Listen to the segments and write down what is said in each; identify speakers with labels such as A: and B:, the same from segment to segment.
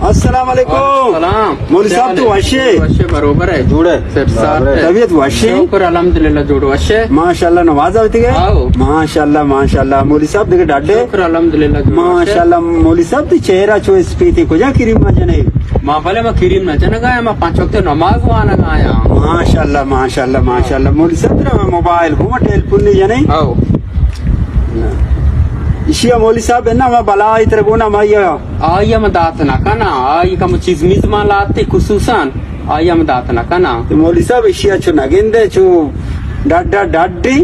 A: अस्सलाम वालेकुम।
B: सलाम
A: मौलवी साहब तो वाशे
B: वाशे बरोबर है
A: जुड़े तबीयत वाशे
B: शुक्र अल्हम्दुलिल्लाह जोड़ वाशे
A: माशाल्लाह नमाज आवती है
B: आओ
A: माशाल्लाह माशाल्लाह मौलवी साहब देखे डाडे
B: शुक्र अल्हम्दुलिल्लाह जोड़
A: माशाल्लाह मौलवी साहब ती चेहरा चोइस पीती कुजा किरीम मजने
B: मां भले मैं किरीम न जन गाया मैं 5 वक्त नमाज वाना गाया
A: माशाल्लाह माशाल्लाह माशाल्लाह मौलवी साहब तेरा मोबाइल घुमा टेलीफोन नहीं जने
B: आओ
A: इशिया मौलवी साहब है ना मैं बला इतर गुना माया
B: आया मैं दात ना कना आई का चीज मिजमा लाते खुसूसन आया मैं दात ना कना
A: मौलवी साहब इशिया चो नगिंदे चो डाडा डाडी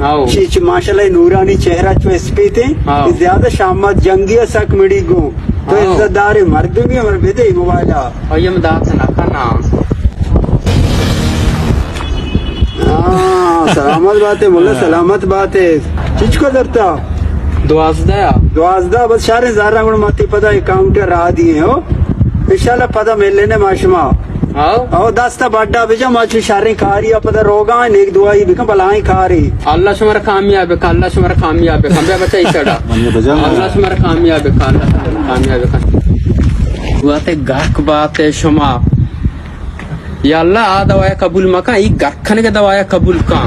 B: आओ
A: चीच माशाल्लाह नूरानी चेहरा चो स्पीते
B: हाँ।
A: ज्यादा शामत जंगिया सक मिडी गो तो
B: हाँ।
A: इज्जतदार मर्द भी हमारे बेदे मोबाइल
B: आया मैं दात ना कना
A: सलामत बात है बोला सलामत बात है चीज को दरता दुआजदा बस शारे ज़ारा गुण मती पता काउंटर आ दिए हो इंशाल्लाह पता मिल लेने माशमा
B: आओ
A: आओ दास्ता बाडा बेजा माची शारे खारी पता रोगा नेक दुआई बिका बलाई खारी
B: अल्लाह शुमार कामयाब है अल्लाह शुमार कामयाब है खंबे बच्चा इचड़ा अल्लाह शुमार कामयाब है अल्लाह कामयाब है वाते गाक बात है शुमा या अल्लाह आ दवाया कबूल मका ई गखन के दवाया कबूल का